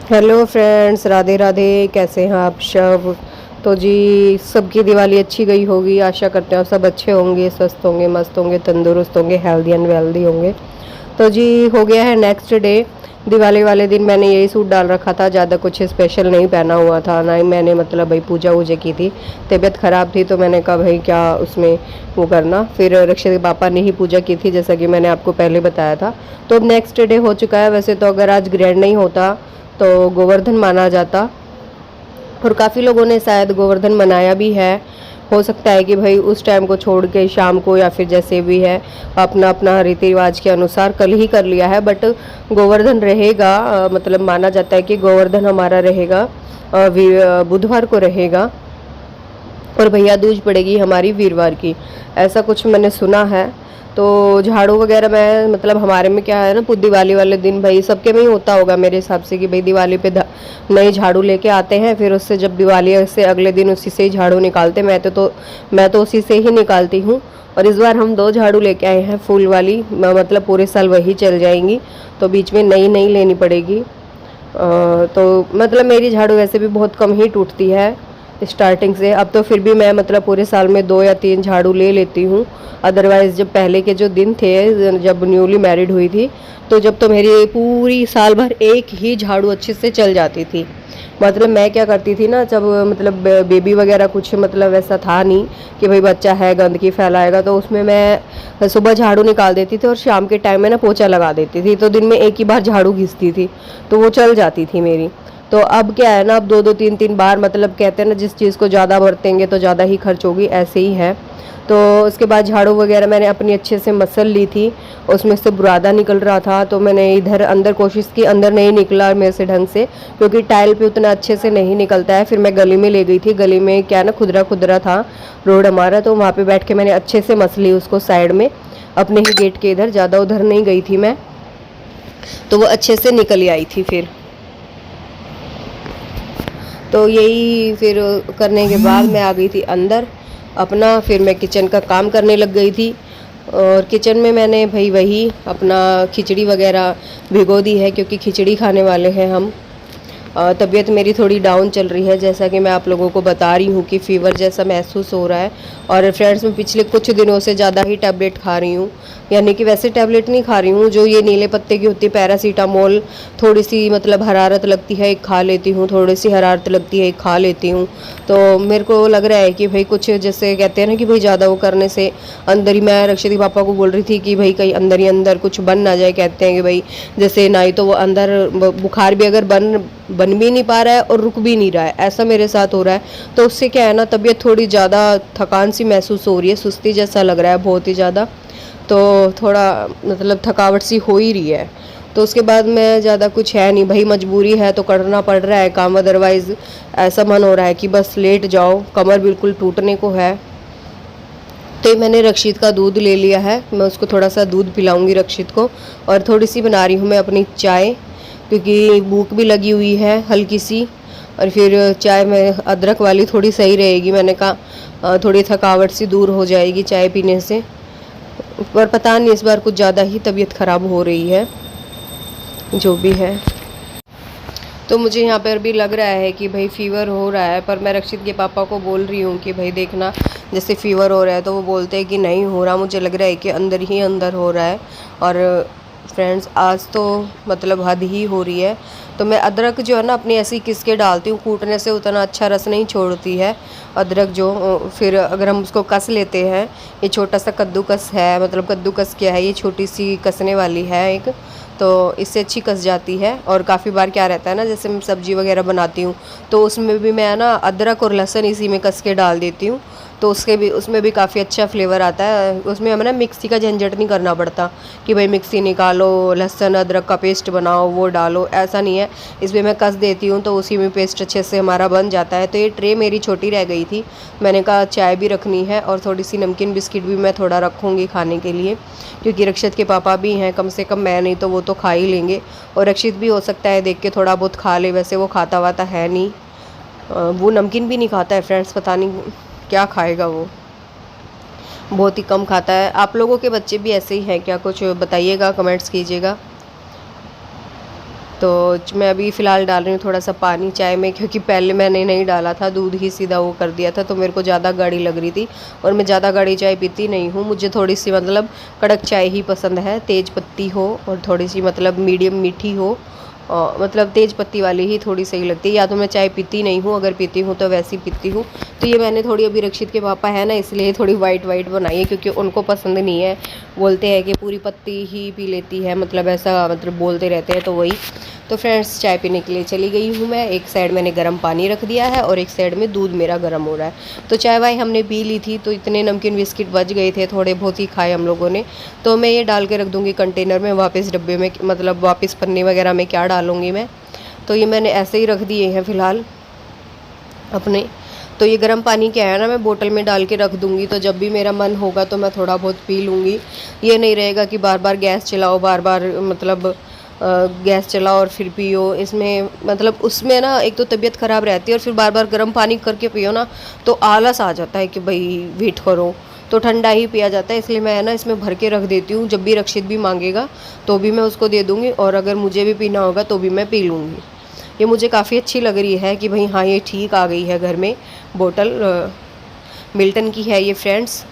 Hello friends, Radhe Radhe. कैसे हैं आप सब? तो जी, सबकी दिवाली अच्छी गई होगी। आशा करते हैं सब अच्छे होंगे, स्वस्थ होंगे, मस्त होंगे, तंदुरुस्त होंगे, हेल्दी एंड वेल्दी होंगे। तो जी, हो गया है नेक्स्ट डे। दिवाली वाले दिन मैंने यही सूट डाल रखा था, ज़्यादा कुछ स्पेशल नहीं पहना हुआ था, ना ही मैंने मतलब भाई पूजा वूजा की थी। तबीयत ख़राब थी तो मैंने कहा भाई क्या उसमें वो करना। फिर रक्षित के पापा ने ही पूजा की थी, जैसा कि मैंने आपको पहले बताया था। तो अब नेक्स्ट डे हो चुका है। वैसे तो अगर आज ग्रैंड नहीं होता तो गोवर्धन माना जाता, और काफ़ी लोगों ने शायद गोवर्धन मनाया भी है। हो सकता है कि भाई उस टाइम को छोड़ के शाम को, या फिर जैसे भी है अपना अपना रीति रिवाज के अनुसार कल ही कर लिया है, बट गोवर्धन रहेगा। मतलब माना जाता है कि गोवर्धन हमारा रहेगा, बुधवार को रहेगा, और भैया दूज पड़ेगी हमारी वीरवार की। ऐसा कुछ मैंने सुना है। तो झाड़ू वगैरह मैं मतलब हमारे में क्या है ना, दिवाली वाले दिन भाई सबके में ही होता होगा मेरे हिसाब से कि भाई दिवाली पे नए झाड़ू लेके आते हैं, फिर उससे जब दिवाली से अगले दिन उसी से ही झाड़ू निकालते हैं। मैं तो उसी से ही निकालती हूँ। और इस बार हम 2 झाड़ू लेके आए हैं, फूल वाली। मतलब पूरे साल वही चल जाएंगी, तो बीच में नई नई लेनी पड़ेगी। तो मतलब मेरी झाड़ू वैसे भी बहुत कम ही टूटती है स्टार्टिंग से। अब तो फिर भी मैं मतलब पूरे साल में 2 या 3 झाड़ू ले लेती हूँ। अदरवाइज़ जब पहले के जो दिन थे, जब न्यूली मैरिड हुई थी, तो जब तो मेरी पूरी साल भर एक ही झाड़ू अच्छे से चल जाती थी। मतलब मैं क्या करती थी ना, जब मतलब बेबी वगैरह कुछ मतलब ऐसा था नहीं कि भाई बच्चा है गंदगी फैलाएगा, तो उसमें मैं सुबह झाड़ू निकाल देती थी और शाम के टाइम में ना पोछा लगा देती थी। तो दिन में एक ही बार झाड़ू घिसती थी, तो वो चल जाती थी मेरी। तो अब क्या है ना, अब 2 2 3 3 बार, मतलब कहते हैं ना जिस चीज़ को ज़्यादा बरतेंगे तो ज़्यादा ही खर्च होगी, ऐसे ही है। तो उसके बाद झाड़ू वगैरह मैंने अपनी अच्छे से मसल ली थी। उसमें से बुरादा निकल रहा था, तो मैंने इधर अंदर कोशिश की, अंदर नहीं निकला मेरे से ढंग से, क्योंकि टाइल पे उतना अच्छे से नहीं निकलता है। फिर मैं गली में ले गई थी। गली में क्या ना, खुदरा खुदरा था रोड हमारा, तो वहाँ पे बैठ के मैंने अच्छे से मस ली उसको साइड में, अपने ही गेट के इधर। ज़्यादा उधर नहीं गई थी मैं, तो वो अच्छे से निकल आई थी। तो यही फिर करने के बाद मैं आ गई थी अंदर अपना। फिर मैं किचन का काम करने लग गई थी। और किचन में मैंने भाई वही अपना खिचड़ी वगैरह भिगो दी है, क्योंकि खिचड़ी खाने वाले हैं हम। तबीयत मेरी थोड़ी डाउन चल रही है, जैसा कि मैं आप लोगों को बता रही हूँ कि फ़ीवर जैसा महसूस हो रहा है। और फ्रेंड्स, मैं पिछले कुछ दिनों से ज़्यादा ही टैबलेट खा रही हूँ। यानी कि वैसे टैबलेट नहीं खा रही हूँ, जो ये नीले पत्ते की होती है पैरासीटामोल। थोड़ी सी मतलब हरारत लगती है एक खा लेती हूँ, थोड़ी सी हरारत लगती है एक खा लेती हूँ। तो मेरे को लग रहा है कि भाई कुछ, जैसे कहते हैं ना कि भाई ज़्यादा वो करने से अंदर ही, मैं रक्षित पापा को बोल रही थी कि भाई कहीं अंदर ही अंदर कुछ बन ना जाए। कहते हैं कि भाई जैसे ना ही तो वो अंदर बुखार भी अगर बन भी नहीं पा रहा है और रुक भी नहीं रहा है, ऐसा मेरे साथ हो रहा है। तो उससे क्या है ना, तबीयत थोड़ी ज़्यादा थकान सी महसूस हो रही है, सुस्ती जैसा लग रहा है बहुत ही ज़्यादा। तो थोड़ा मतलब थकावट सी हो ही रही है। तो उसके बाद मैं ज़्यादा कुछ है नहीं भाई, मजबूरी है तो करना पड़ रहा है काम। अदरवाइज़ ऐसा मन हो रहा है कि बस लेट जाओ, कमर बिल्कुल टूटने को है। तो मैंने रक्षित का दूध ले लिया है, मैं उसको थोड़ा सा दूध पिलाऊंगी रक्षित को। और थोड़ी सी बना रही हूँ मैं अपनी चाय, क्योंकि भूख भी लगी हुई है हल्की सी। और फिर चाय में अदरक वाली थोड़ी सही रहेगी, मैंने कहा थोड़ी थकावट सी दूर हो जाएगी चाय पीने से। पर पता नहीं, इस बार कुछ ज़्यादा ही तबीयत ख़राब हो रही है, जो भी है। तो मुझे यहाँ पर भी लग रहा है कि भाई फ़ीवर हो रहा है, पर मैं रक्षित के पापा को बोल रही हूँ कि भाई देखना, जैसे फ़ीवर हो रहा है, तो वो बोलते हैं कि नहीं हो रहा, मुझे लग रहा है कि अंदर ही अंदर हो रहा है। और फ्रेंड्स, आज तो मतलब हद ही हो रही है। तो मैं अदरक जो है ना अपनी ऐसी किस के डालती हूँ, कूटने से उतना अच्छा रस नहीं छोड़ती है अदरक जो। फिर अगर हम उसको कस लेते हैं, ये छोटा सा कद्दूकस है, मतलब कद्दूकस क्या है, ये छोटी सी कसने वाली है एक, तो इससे अच्छी कस जाती है। और काफ़ी बार क्या रहता है ना, जैसे मैं सब्ज़ी वगैरह बनाती हूँ तो उसमें भी मैं ना अदरक और लहसुन इसी में कस के डाल देती हूँ, तो उसमें भी काफ़ी अच्छा फ्लेवर आता है। उसमें हमें ना मिक्सी का झंझट नहीं करना पड़ता कि भाई मिक्सी निकालो, लहसुन अदरक का पेस्ट बनाओ, वो डालो, ऐसा नहीं है। इसमें मैं कस देती हूँ तो उसी में पेस्ट अच्छे से हमारा बन जाता है। तो ये ट्रे मेरी छोटी रह गई थी, मैंने कहा चाय भी रखनी है और थोड़ी सी नमकीन बिस्किट भी मैं थोड़ा रखूँगी खाने के लिए, क्योंकि रक्षित के पापा भी हैं, कम से कम मैं नहीं तो वो तो खा ही लेंगे। और रक्षित भी हो सकता है देख के थोड़ा बहुत खा ले, वैसे वो खाता वाता है नहीं, वो नमकीन भी नहीं खाता है फ्रेंड्स, पता नहीं क्या खाएगा वो, बहुत ही कम खाता है। आप लोगों के बच्चे भी ऐसे ही हैं क्या? कुछ बताइएगा, कमेंट्स कीजिएगा। तो मैं अभी फ़िलहाल डाल रही हूँ थोड़ा सा पानी चाय में, क्योंकि पहले मैंने नहीं डाला था, दूध ही सीधा वो कर दिया था, तो मेरे को ज़्यादा गाढ़ी लग रही थी। और मैं ज़्यादा गाढ़ी चाय पीती नहीं हूँ, मुझे थोड़ी सी मतलब कड़क चाय ही पसंद है, तेज़ पत्ती हो और थोड़ी सी मतलब मीडियम मीठी हो, मतलब तेज़ पत्ती वाली ही थोड़ी सही लगती है। या तो मैं चाय पीती नहीं हूँ, अगर पीती हूँ तो वैसी पीती हूँ। तो ये मैंने थोड़ी अभी रक्षित के पापा है ना, इसलिए थोड़ी वाइट वाइट बनाई है, क्योंकि उनको पसंद नहीं है, बोलते हैं कि पूरी पत्ती ही पी लेती है, मतलब ऐसा मतलब बोलते रहते हैं। तो वही, तो फ्रेंड्स चाय पीने के लिए चली गई हूँ मैं। एक साइड मैंने गर्म पानी रख दिया है और एक साइड में दूध मेरा गर्म हो रहा है। तो चाय वाय हमने पी ली थी, तो इतने नमकीन बिस्किट बच गए थे, थोड़े बहुत ही खाए हम लोगों ने। तो मैं ये डाल के रख दूँगी कंटेनर में, वापस डब्बे में, मतलब वापस पन्नी वगैरह में क्या डालूँगी मैं। तो ये मैंने ऐसे ही रख दिए हैं फ़िलहाल अपने। तो ये गर्म पानी क्या है ना, मैं बोतल में डाल के रख दूँगी, तो जब भी मेरा मन होगा तो मैं थोड़ा बहुत पी लूँगी। ये नहीं रहेगा कि बार बार गैस चलाओ, बार बार मतलब गैस चलाओ और फिर पियो। इसमें मतलब उसमें ना एक तो तबीयत ख़राब रहती है, और फिर बार बार गर्म पानी करके पियो ना तो आलस आ जाता है कि भाई वेट करो, तो ठंडा ही पिया जाता है। इसलिए मैं ना इसमें भर के रख देती हूँ, जब भी रक्षित भी मांगेगा तो भी मैं उसको दे दूँगी, और अगर मुझे भी पीना होगा तो भी मैं पी लूँगी। ये मुझे काफ़ी अच्छी लग रही है कि भाई हाँ, ये ठीक आ गई है घर में बोतल। मिल्टन की है ये फ्रेंड्स।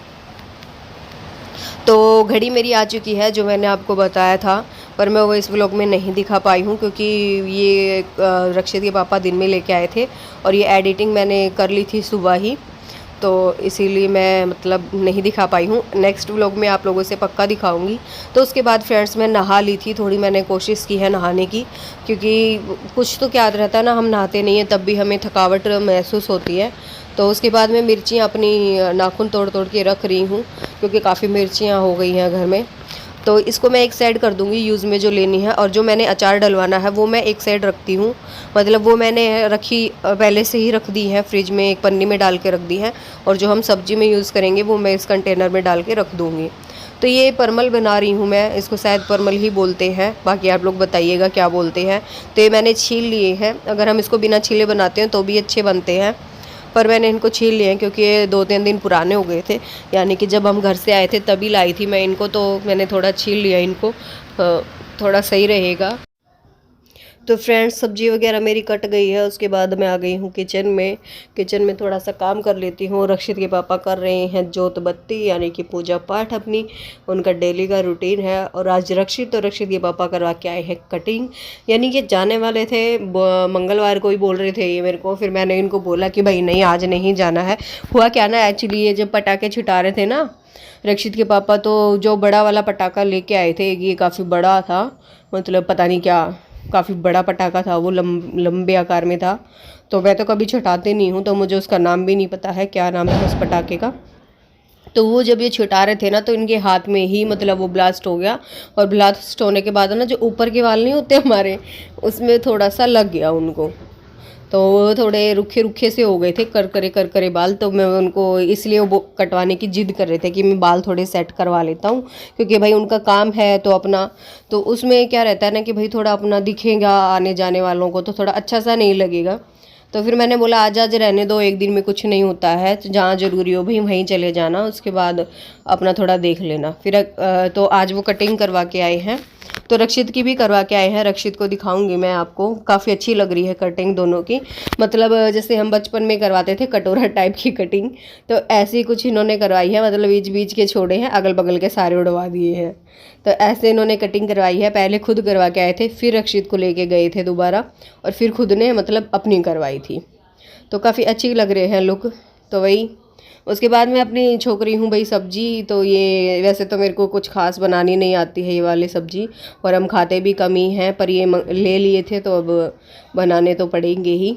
तो घड़ी मेरी आ चुकी है जो मैंने आपको बताया था, पर मैं वो इस व्लॉग में नहीं दिखा पाई हूँ, क्योंकि ये रक्षित के पापा दिन में लेके आए थे और ये एडिटिंग मैंने कर ली थी सुबह ही, तो इसीलिए मैं मतलब नहीं दिखा पाई हूँ। नेक्स्ट व्लॉग में आप लोगों से पक्का दिखाऊंगी। तो उसके बाद फ्रेंड्स मैं नहा ली थी, थोड़ी मैंने कोशिश की है नहाने की, क्योंकि कुछ तो क्या रहता है ना, हम नहाते नहीं हैं तब भी हमें थकावट महसूस होती है। तो उसके बाद मैं मिर्चियाँ अपनी नाखून तोड़ तोड़ के रख रही हूँ, क्योंकि काफ़ी मिर्चियाँ हो गई हैं घर में। तो इसको मैं एक साइड कर दूंगी यूज़ में जो लेनी है, और जो मैंने अचार डलवाना है वो मैं एक साइड रखती हूँ। मतलब वो मैंने रखी पहले से ही रख दी है फ्रिज में, एक पन्नी में डाल के रख दी है, और जो हम सब्जी में यूज़ करेंगे वो मैं इस कंटेनर में डाल के रख दूँगी। तो ये परमल बना रही हूँ मैं, इसको शायद परमल ही बोलते हैं, बाकी आप लोग बताइएगा क्या बोलते हैं। तो ये मैंने छील लिए हैं, अगर हम इसको बिना छीले बनाते हैं तो भी अच्छे बनते हैं, पर मैंने इनको छील लिए हैं क्योंकि ये 2-3 दिन पुराने हो गए थे, यानी कि जब हम घर से आए थे तभी लाई थी मैं इनको, तो मैंने थोड़ा छील लिया इनको, थोड़ा सही रहेगा। तो फ्रेंड्स सब्जी वगैरह मेरी कट गई है, उसके बाद मैं आ गई हूँ किचन में। किचन में थोड़ा सा काम कर लेती हूँ। रक्षित के पापा कर रहे हैं जोत बत्ती, यानी कि पूजा पाठ अपनी, उनका डेली का रूटीन है। और आज रक्षित और रक्षित के पापा करवा के आए हैं कटिंग, यानी कि जाने वाले थे मंगलवार को ही बोल रहे थे ये मेरे को, फिर मैंने इनको बोला कि भाई नहीं आज नहीं जाना है। हुआ क्या ना, एक्चुअली ये जब पटाखे छिटा रहे थे ना रक्षित के पापा, तो जो बड़ा वाला पटाखा लेके आए थे, ये काफ़ी बड़ा था, मतलब पता नहीं क्या काफ़ी बड़ा पटाखा था वो, लंबे आकार में था। तो मैं तो कभी छुटाते नहीं हूँ, तो मुझे उसका नाम भी नहीं पता है क्या नाम है उस पटाखे का। तो वो जब ये छुटा रहे थे ना, तो इनके हाथ में ही मतलब वो ब्लास्ट हो गया, और ब्लास्ट होने के बाद ना जो ऊपर के बाल नहीं होते हमारे, उसमें थोड़ा सा लग गया उनको, तो वो थोड़े रूखे रूखे से हो गए थे, कर करे बाल। तो मैं उनको इसलिए वो कटवाने की जिद कर रहे थे कि मैं बाल थोड़े सेट करवा लेता हूँ, क्योंकि भाई उनका काम है तो अपना, तो उसमें क्या रहता है ना कि भाई थोड़ा अपना दिखेगा आने जाने वालों को, तो थोड़ा अच्छा सा नहीं लगेगा। तो फिर मैंने बोला आज आज रहने दो, एक दिन में कुछ नहीं होता है, तो जहाँ ज़रूरी हो भाई वहीं चले जाना, उसके बाद अपना थोड़ा देख लेना। फिर तो आज वो कटिंग करवा के आए हैं, तो रक्षित की भी करवा के आए हैं। रक्षित को दिखाऊंगी मैं आपको, काफ़ी अच्छी लग रही है कटिंग दोनों की, मतलब जैसे हम बचपन में करवाते थे कटोरा टाइप की कटिंग, तो ऐसी कुछ इन्होंने करवाई है, मतलब बीच बीच के छोड़े हैं, अगल बगल के सारे उड़वा दिए हैं। तो ऐसे इन्होंने कटिंग करवाई है, पहले खुद करवा के आए थे, फिर रक्षित को लेके गए थे दोबारा, और फिर खुद ने मतलब अपनी करवाई थी। तो काफ़ी अच्छी लग रहे हैं लुक। तो वही, उसके बाद मैं अपनी छोकरी हूँ भाई सब्जी, तो ये वैसे तो मेरे को कुछ खास बनानी नहीं आती है ये वाली सब्जी, और हम खाते भी कम ही हैं, पर ये ले लिए थे तो अब बनाने तो पड़ेंगे ही।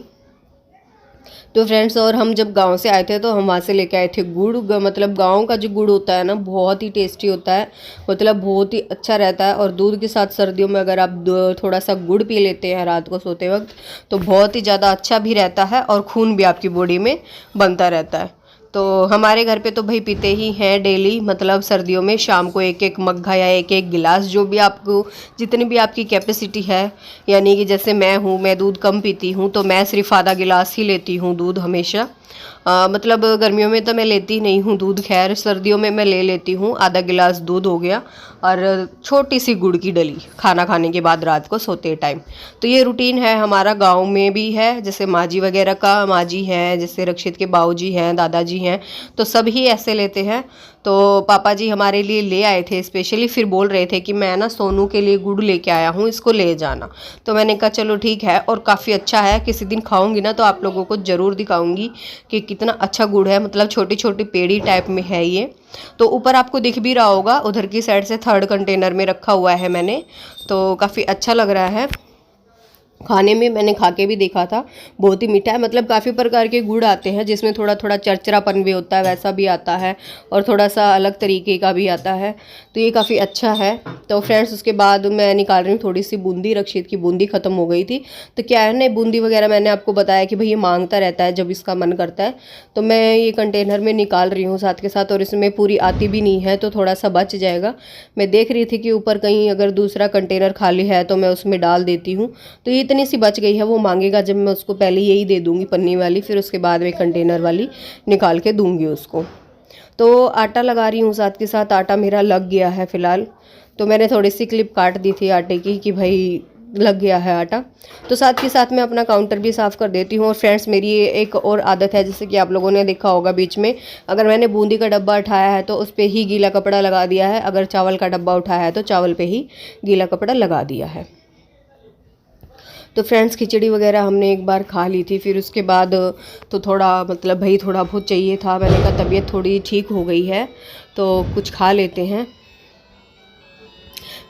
तो फ्रेंड्स, और हम जब गांव से आए थे तो हम वहाँ से लेके आए थे गुड़, मतलब गांव का जो गुड़ होता है ना बहुत ही टेस्टी होता है, मतलब बहुत ही अच्छा रहता है। और दूध के साथ सर्दियों में अगर आप थोड़ा सा गुड़ पी लेते हैं रात को सोते वक्त, तो बहुत ही ज़्यादा अच्छा भी रहता है, और खून भी आपकी बॉडी में बनता रहता है। तो हमारे घर पे तो भाई पीते ही हैं डेली, मतलब सर्दियों में शाम को एक एक मग्घा या एक एक गिलास, जो भी आपको जितनी भी आपकी कैपेसिटी है। यानी कि जैसे मैं हूँ, मैं दूध कम पीती हूँ, तो मैं सिर्फ आधा गिलास ही लेती हूँ दूध हमेशा, मतलब गर्मियों में तो मैं लेती नहीं हूँ दूध, खैर सर्दियों में मैं ले लेती हूँ। आधा गिलास दूध हो गया और छोटी सी गुड़ की डली खाना खाने के बाद रात को सोते टाइम। तो ये रूटीन है हमारा, गांव में भी है। जैसे माँ जी वगैरह का, माँ जी हैं, जैसे रक्षित के बाऊ जी हैं, दादाजी हैं, तो सब ही ऐसे लेते हैं। तो पापा जी हमारे लिए ले आए थे स्पेशली, फिर बोल रहे थे कि मैं ना सोनू के लिए गुड़ लेके आया हूँ, इसको ले जाना। तो मैंने कहा चलो ठीक है, और काफ़ी अच्छा है, किसी दिन खाऊंगी ना तो आप लोगों को ज़रूर दिखाऊंगी कि कितना अच्छा गुड़ है। मतलब छोटी छोटी पेड़ी टाइप में है ये। तो ऊपर आपको दिख भी रहा होगा, उधर की साइड से 3rd कंटेनर में रखा हुआ है मैंने। तो काफ़ी अच्छा लग रहा है खाने में। मैंने खा के भी देखा था, बहुत ही मीठा है। मतलब काफ़ी प्रकार के गुड़ आते हैं जिसमें थोड़ा थोड़ा चरचरापन भी होता है, वैसा भी आता है, और थोड़ा सा अलग तरीके का भी आता है। तो ये काफ़ी अच्छा है। तो फ्रेंड्स उसके बाद मैं निकाल रही हूँ थोड़ी सी बूंदी। रक्षित की बूंदी ख़त्म हो गई थी, तो क्या है ना, बूंदी वगैरह मैंने आपको बताया कि भाई ये मांगता रहता है जब इसका मन करता है। तो मैं ये कंटेनर में निकाल रही हूँ साथ के साथ, और इसमें पूरी आती भी नहीं है तो थोड़ा सा बच जाएगा। मैं देख रही थी कि ऊपर कहीं अगर दूसरा कंटेनर खाली है तो मैं उसमें डाल देती हूँ। तो ये इतनी सी बच गई है, वो मांगेगा जब मैं उसको पहले यही दे दूँगी पन्नी वाली, फिर उसके बाद में कंटेनर वाली निकाल के दूँगी उसको। तो आटा लगा रही हूँ साथ के साथ। आटा मेरा लग गया है फ़िलहाल। तो मैंने थोड़ी सी क्लिप काट दी थी आटे की कि भाई लग गया है आटा। तो साथ के साथ मैं अपना काउंटर भी साफ़ कर देती हूँ। और फ्रेंड्स मेरी एक और आदत है, जैसे कि आप लोगों ने देखा होगा बीच में, अगर मैंने बूंदी का डब्बा उठाया है तो उस पर ही गीला कपड़ा लगा दिया है, अगर चावल का डब्बा उठाया है तो चावल पे ही गीला कपड़ा लगा दिया है। तो फ्रेंड्स खिचड़ी वगैरह हमने एक बार खा ली थी, फिर उसके बाद तो थोड़ा मतलब भाई थोड़ा बहुत चाहिए था। मैंने कहा तबीयत थोड़ी ठीक हो गई है तो कुछ खा लेते हैं।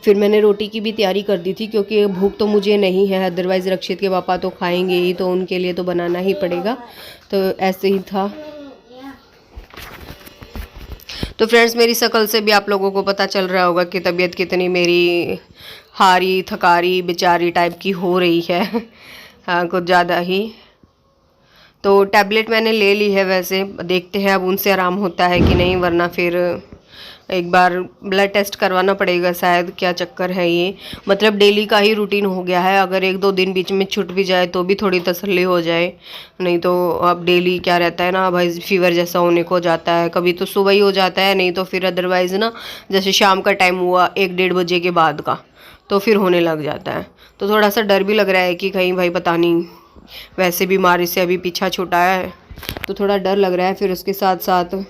फिर मैंने रोटी की भी तैयारी कर दी थी, क्योंकि भूख तो मुझे नहीं है, अदरवाइज़ रक्षित के पापा तो खाएंगे ही, तो उनके लिए तो बनाना ही पड़ेगा। तो ऐसे ही था। तो फ्रेंड्स मेरी शक्ल से भी आप लोगों को पता चल रहा होगा कि तबीयत कितनी मेरी हारी थकारी बेचारी टाइप की हो रही है। हाँ, कुछ ज़्यादा ही। तो टैबलेट मैंने ले ली है, वैसे देखते हैं अब उनसे आराम होता है कि नहीं, वरना फिर एक बार ब्लड टेस्ट करवाना पड़ेगा शायद। क्या चक्कर है ये, मतलब डेली का ही रूटीन हो गया है। अगर 1-2 दिन बीच में छूट भी जाए तो भी थोड़ी तसल्ली हो जाए, नहीं तो अब डेली क्या रहता है ना भाई, फीवर जैसा होने को जाता है। कभी तो सुबह ही हो जाता है, नहीं तो फिर अदरवाइज़ ना जैसे शाम का टाइम हुआ 1-1:30 बजे के बाद का, तो फिर होने लग जाता है। तो थोड़ा सा डर भी लग रहा है कि कहीं भाई पता नहीं, वैसे बीमारी से अभी पीछा छूटा है तो थोड़ा डर लग रहा है। फिर उसके साथ साथ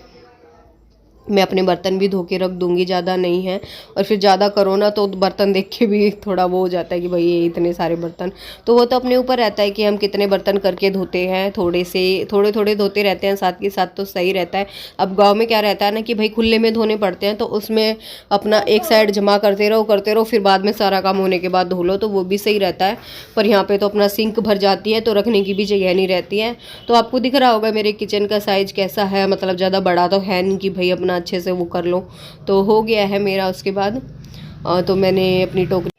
मैं अपने बर्तन भी धो के रख दूँगी, ज़्यादा नहीं है। और फिर ज़्यादा करो ना तो बर्तन देख के भी थोड़ा वो हो जाता है कि भाई ये इतने सारे बर्तन। तो वो तो अपने ऊपर रहता है कि हम कितने बर्तन करके धोते हैं, थोड़े थोड़े धोते रहते हैं साथ के साथ, तो सही रहता है। अब गाँव में क्या रहता है ना कि भाई खुले में धोने पड़ते हैं, तो उसमें अपना एक साइड जमा करते रहो, फिर बाद में सारा काम होने के बाद धो लो, तो वो भी सही रहता है। पर यहाँ पर तो अपना सिंक भर जाती है तो रखने की भी जगह नहीं रहती है। तो आपको दिख रहा होगा मेरे किचन का साइज़ कैसा है, मतलब ज़्यादा बड़ा तो है नहीं कि भाई अपना अच्छे से वो कर लो। तो हो गया है मेरा। उसके बाद तो मैंने अपनी टोकरी,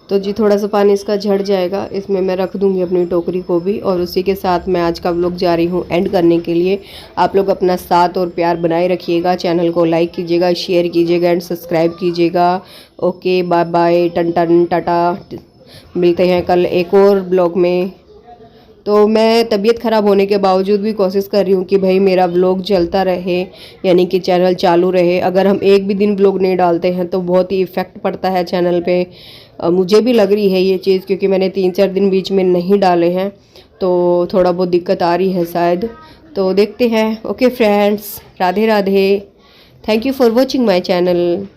तो जी थोड़ा सा पानी इसका झड़ जाएगा, इसमें मैं रख दूंगी अपनी टोकरी को भी। और उसी के साथ मैं आज का व्लॉग जा रही हूँ एंड करने के लिए। आप लोग अपना साथ और प्यार बनाए रखिएगा, चैनल को लाइक कीजिएगा, शेयर कीजिएगा एंड सब्सक्राइब कीजिएगा। ओके बाय बाय, टन टन टाटा। मिलते हैं कल एक और ब्लॉग में। तो मैं तबीयत ख़राब होने के बावजूद भी कोशिश कर रही हूँ कि भाई मेरा व्लॉग चलता रहे, यानी कि चैनल चालू रहे। अगर हम एक भी दिन व्लॉग नहीं डालते हैं तो बहुत ही इफ़ेक्ट पड़ता है चैनल पे। मुझे भी लग रही है ये चीज़, क्योंकि मैंने 3-4 दिन बीच में नहीं डाले हैं, तो थोड़ा बहुत दिक्कत आ रही है शायद। तो देखते हैं। Okay friends, Radhe Radhe. Thank you for watching my channel.